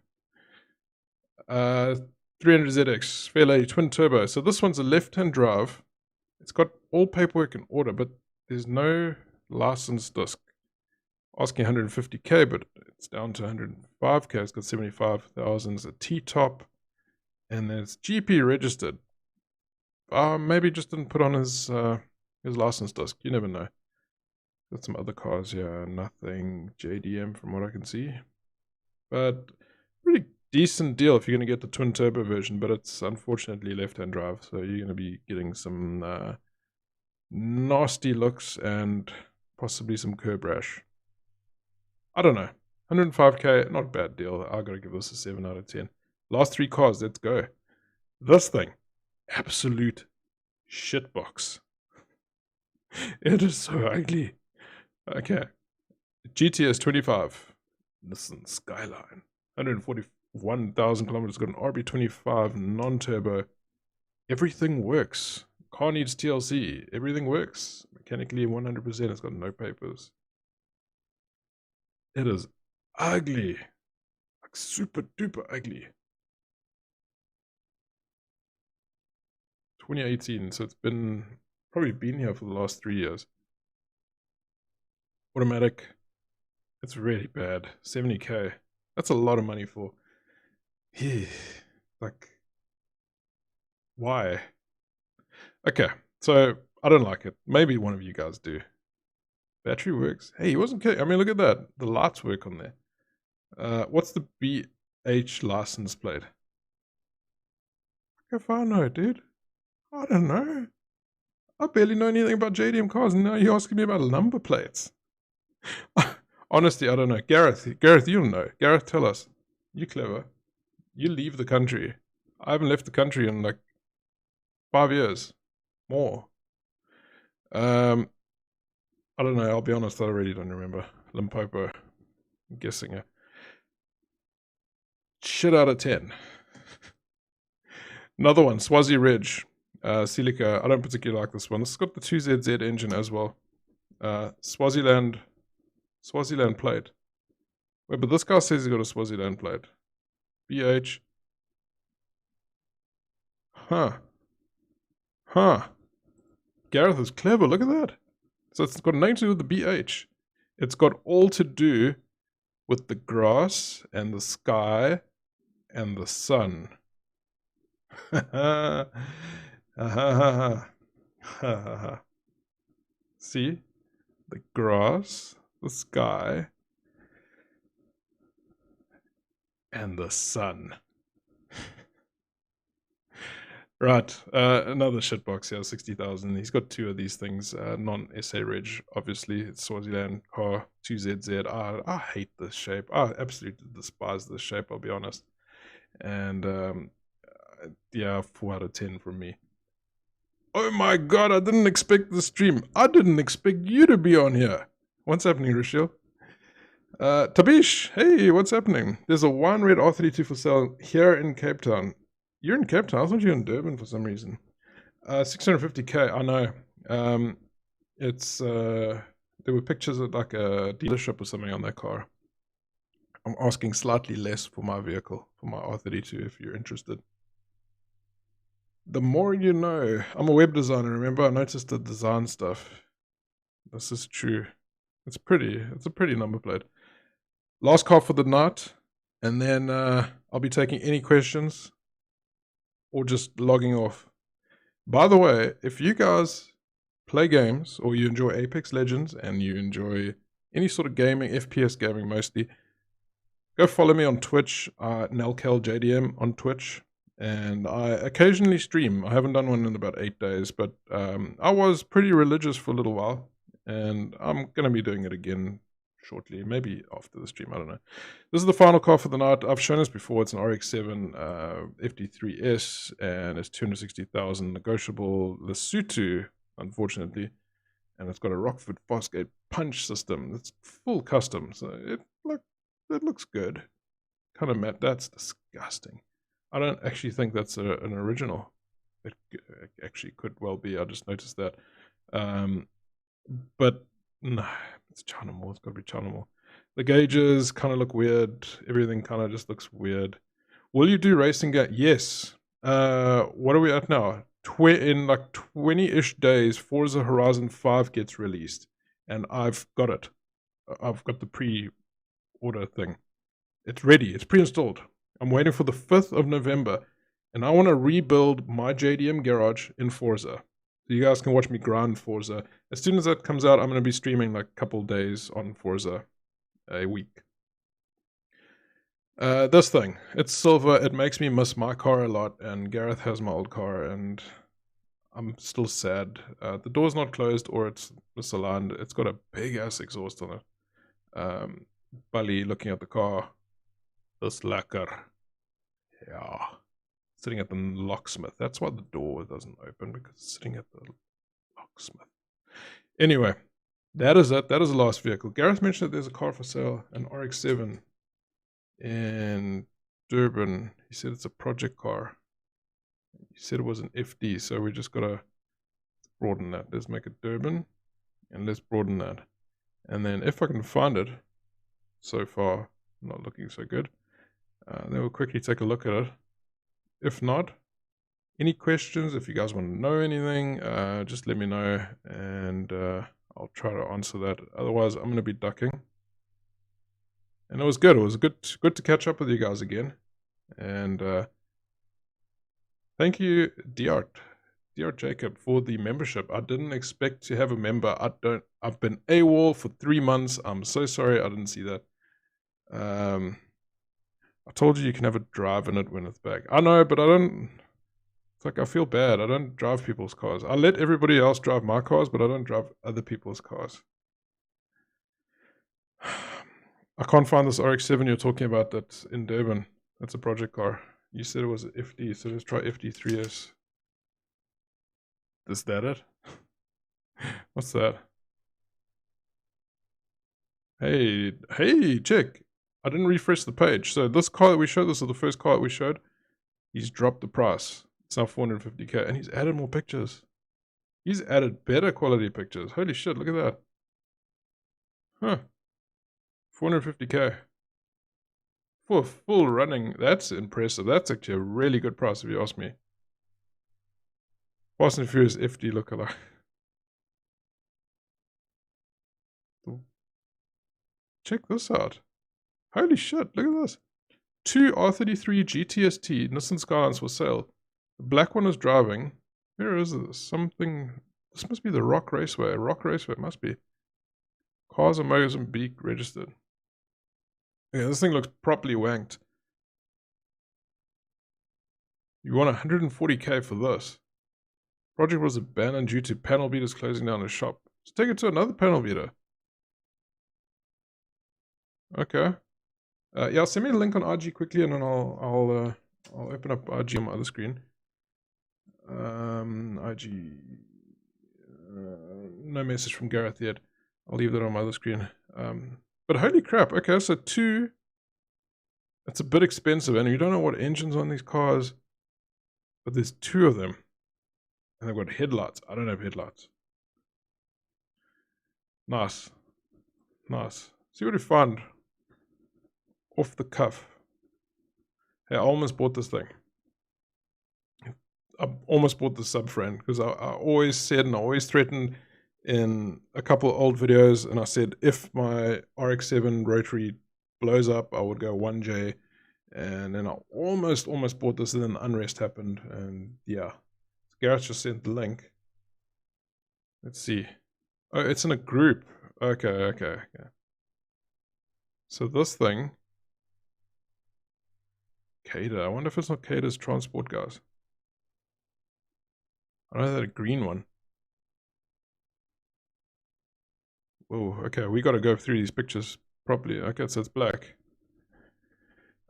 300ZX, fair lady, twin turbo. So this one's a left-hand drive. It's got all paperwork in order, but there's no license disc. asking 150k, but it's down to 105k. It's got 75,000 as a T-top, and then it's GP registered. Maybe just didn't put on his license disc. You never know. Got some other cars here. Nothing JDM from what I can see, but pretty decent deal if you're going to get the twin turbo version. But it's unfortunately left-hand drive, so you're going to be getting some nasty looks and possibly some curb rash. I don't know. 105k, not a bad deal. I gotta give this a 7 out of 10. Last 3 cars, let's go. This thing, absolute shitbox. It is so ugly. Okay. Gtst 25. Nissan Skyline. 141,000 kilometers. Got an RB25 non-turbo. Everything works. Car needs TLC. Everything works. Mechanically 100%. It's got no papers. It is ugly. Like super duper ugly. 2018, so it's probably been here for the last 3 years. Automatic. It's really bad. 70k. That's a lot of money for. Like, why? Okay, so I don't like it. Maybe one of you guys do. Battery works. Hey, he wasn't kidding. I mean, look at that. The lights work on there. What's the BH license plate? If I know, dude. I don't know. I barely know anything about JDM cars, and now you're asking me about number plates. Honestly, I don't know. Gareth, you'll know. Gareth, tell us. You're clever. You leave the country. I haven't left the country in like 5 years. More. I don't know. I'll be honest. I really don't remember. Limpopo. I'm guessing a shit out of 10. Another one. Swazi Ridge. Silica. I don't particularly like this one. This has got the 2ZZ engine as well. Swaziland plate. Wait, but this guy says he's got a Swaziland plate. BH. Huh. Gareth is clever. Look at that. So it's got nothing to do with the BH. It's got all to do with the grass and the sky and the sun. See? The grass, the sky, and the sun. Right, another shitbox here, 60,000. He's got 2 of these things, non-SA Ridge, obviously. It's Swaziland car, 2ZZ. I hate this shape. I absolutely despise this shape, I'll be honest. And, yeah, 4 out of 10 from me. Oh my god, I didn't expect the stream. I didn't expect you to be on here. What's happening, Rochelle? Tabish, hey, what's happening? There's a wine red R32 for sale here in Cape Town. You're in Cape Town? I thought you were in Durban for some reason. 650k, I know. There were pictures at like a dealership or something on that car. I'm asking slightly less for my vehicle, for my R32, if you're interested. The more you know. I'm a web designer, remember? I noticed the design stuff. This is true. It's pretty. It's a pretty number plate. Last car for the night. And then I'll be taking any questions. Or just logging off. By the way, if you guys play games, or you enjoy Apex Legends, and you enjoy any sort of gaming, FPS gaming mostly, go follow me on Twitch, NelKelJDM on Twitch. And I occasionally stream. I haven't done one in about 8 days, but I was pretty religious for a little while, and I'm going to be doing it again shortly, maybe after the stream, I don't know. This is the final car for the night. I've shown this before. It's an RX-7 FD3S, and it's 260,000 negotiable Lesotho, unfortunately, and it's got a Rockford Fastgate punch system. It's full custom, so it looks good. Kind of matte. That's disgusting. I don't actually think that's an original. It actually could well be. I just noticed that. But no, it's Chinamal. It's got to be Chinamal. The gauges kind of look weird. Everything kind of just looks weird. Will you do racing game? Yes. What are we at now? In like 20-ish days, Forza Horizon 5 gets released. And I've got it. I've got the pre-order thing. It's ready. It's pre-installed. I'm waiting for the 5th of November, and I want to rebuild my JDM garage in Forza. So you guys can watch me grind Forza. As soon as that comes out, I'm going to be streaming like a couple days on Forza a week. This thing, it's silver. It makes me miss my car a lot, and Gareth has my old car, and I'm still sad. The door's not closed, or it's misaligned. It's got a big ass exhaust on it. Bully looking at the car. This lacquer. Yeah. Sitting at the locksmith. That's why the door doesn't open, because it's sitting at the locksmith. Anyway, that is it. That is the last vehicle. Gareth mentioned that there's a car for sale, an RX-7 in Durban. He said it's a project car. He said it was an FD, so we just gotta broaden that. Let's make it Durban, and let's broaden that. And then if I can find it, so far not looking so good, then we'll quickly take a look at it. If not, any questions, if you guys want to know anything, just let me know, and I'll try to answer that. Otherwise, I'm going to be ducking. And it was good. It was good to catch up with you guys again. And thank you, Dr. Jacob, for the membership. I didn't expect to have a member. I've been AWOL for 3 months. I'm so sorry I didn't see that. I told you can have a drive in it when it's back. I know, but I don't. It's like I feel bad. I don't drive people's cars. I let everybody else drive my cars, but I don't drive other people's cars. I can't find this RX-7 you're talking about that's in Durban. That's a project car. You said it was an FD, so let's try FD3S. Is that it? What's that? Hey, chick. I didn't refresh the page. So this car that we showed, this is the first car that we showed. He's dropped the price. It's now 450k, and he's added more pictures. He's added better quality pictures. Holy shit, look at that. Huh. 450k. For full running, that's impressive. That's actually a really good price if you ask me. Fast and Furious FD lookalike. Check this out. Holy shit, look at this. 2 R33 Gtst Nissan Skylines for sale. The black one is driving. Where is this? Something. This must be the Rock Raceway. Rock Raceway must be. Cars are Mozambique registered. Yeah, this thing looks properly wanked. You want 140k for this. Project was abandoned due to panel beaters closing down a shop. Let's take it to another panel beater. Okay. Yeah, send me a link on RG quickly, and then I'll open up RG on my other screen. RG. No message from Gareth yet. I'll leave that on my other screen. But holy crap! Okay, so 2. It's a bit expensive, and you don't know what engines on these cars. But there's 2 of them, and they've got headlights. I don't have headlights. Nice. See what we find. Off the cuff. Hey, I almost bought this thing. I almost bought the subframe because I always said, and I always threatened in a couple of old videos, and I said if my RX-7 rotary blows up, I would go 1J, and then I almost bought this, and then the unrest happened, and yeah. Gareth just sent the link. Let's see. Oh, it's in a group. Okay. So this thing. Cater. I wonder if it's not Cater's transport guys. I know that a green one. Whoa, okay, we gotta go through these pictures properly. Okay, so it's black.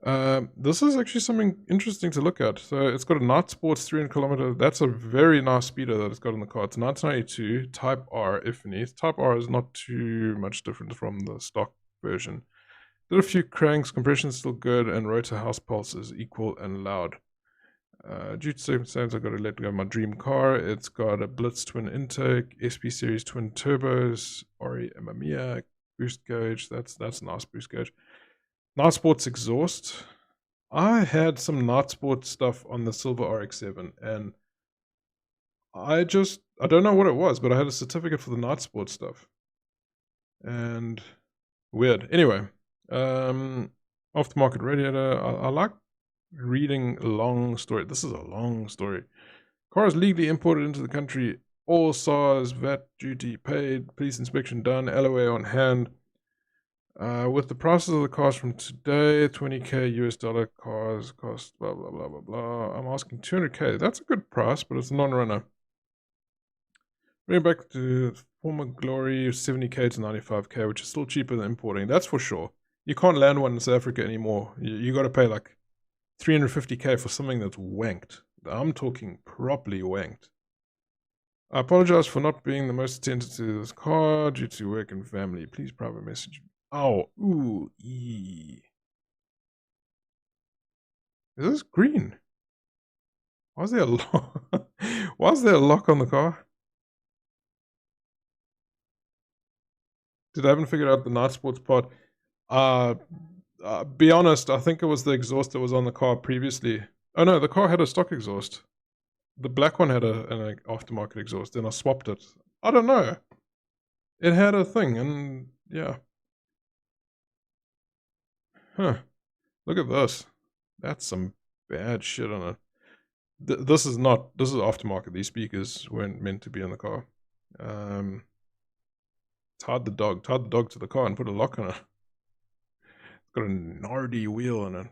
This is actually something interesting to look at. So it's got a Night Sports 300km. That's a very nice speeder that it's got in the car. It's 1992 Type R, if any. Type R is not too much different from the stock version. Did a few cranks, compression's still good, and rotor house pulse is equal and loud. Due to circumstances, I've got to let go of my dream car. It's got a Blitz twin intake, SP series twin turbos, Ori Mamiya boost gauge. That's a nice boost gauge. Night Sports exhaust. I had some Night Sports stuff on the silver RX-7, and I don't know what it was, but I had a certificate for the Night Sports stuff. And Weird. Anyway, aftermarket radiator. I like reading a long story. This is a long story. Car is legally imported into the country. All SARS, VAT, duty paid, police inspection done, LOA on hand. With the prices of the cars from today, 20k US dollar cars cost blah blah blah blah blah. I'm asking 200k. That's a good price, but it's a non-runner. Bring it back to former glory, 70k to 95k, which is still cheaper than importing. That's for sure. You can't land one in South Africa anymore. You got to pay like 350k for something that's wanked. I'm talking properly wanked. I apologize for not being the most attentive to this car due to work and family. Please private message. Oh, ooh, ee. Is this green? Why is there a lock? Why is there a lock on the car? Did I haven't figured out the night sports part? Be honest, I think it was the exhaust that was on the car previously. Oh no, the car had a stock exhaust. The black one had an aftermarket exhaust, and I swapped it. I don't know. It had a thing, and yeah. Huh. Look at this. That's some bad shit on it. This is aftermarket. These speakers weren't meant to be in the car. Tied the dog to the car and put a lock on it. It's got a gnarly wheel on it.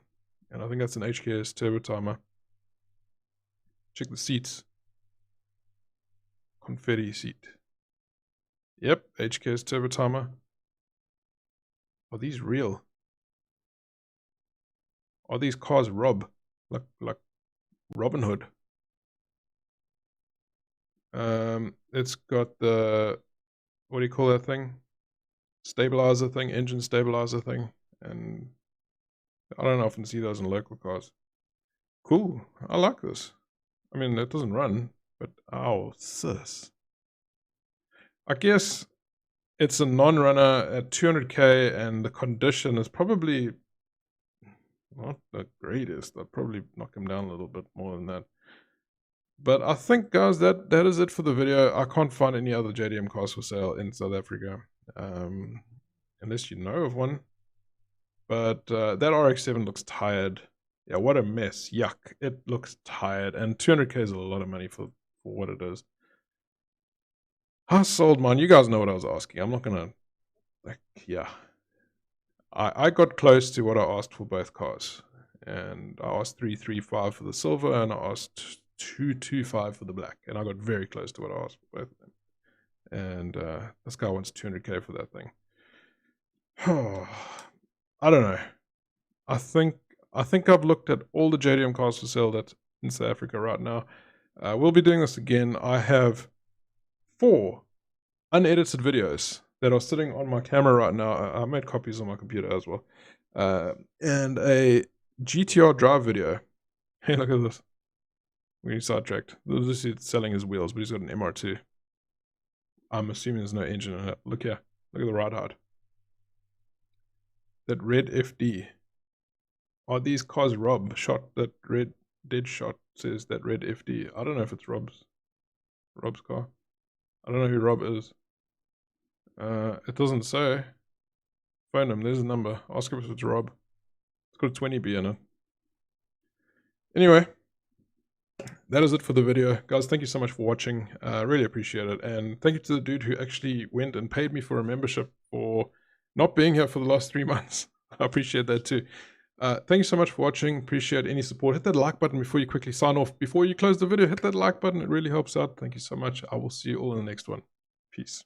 And I think that's an HKS turbo timer. Check the seats. Confetti seat. Yep, HKS turbo timer. Are these real? Are these cars Rob? Like Robin Hood? It's got the, what do you call that thing? Stabilizer thing, engine stabilizer thing. And I don't often see those in local cars. Cool. I like this. I mean, it doesn't run, but ow, sis. I guess it's a non-runner at 200k, and the condition is probably not the greatest. I'd probably knock him down a little bit more than that. But I think, guys, that is it for the video. I can't find any other JDM cars for sale in South Africa, unless you know of one. But that RX-7 looks tired. Yeah, what a mess. Yuck. It looks tired. And 200k is a lot of money for what it is. I sold mine. You guys know what I was asking. I'm not going to, like, yeah. I got close to what I asked for both cars. And I asked 335 for the silver, and I asked 225 for the black. And I got very close to what I asked for both of them. And this guy wants 200k for that thing. I don't know. I think I've looked at all the JDM cars for sale that's in South Africa right now. We'll be doing this again. I have 4 unedited videos that are sitting on my camera right now. I made copies on my computer as well. And a GTR drive video. Hey, look at this. We're getting sidetracked. This is selling his wheels, but he's got an MR2. I'm assuming there's no engine in it. Look here. Look at the ride height. That red FD. Are these cars Rob shot? That red dead shot says that red FD. I don't know if it's Rob's car. I don't know who Rob is. It doesn't say. Phone him. There's a number. Ask him if it's Rob. It's got a 20B in it. Anyway, that is it for the video. Guys, thank you so much for watching. Really appreciate it. And thank you to the dude who actually went and paid me for a membership for not being here for the last 3 months. I appreciate that too. Thank you so much for watching. Appreciate any support. Hit that like button before you quickly sign off. Before you close the video, hit that like button. It really helps out. Thank you so much. I will see you all in the next one. Peace.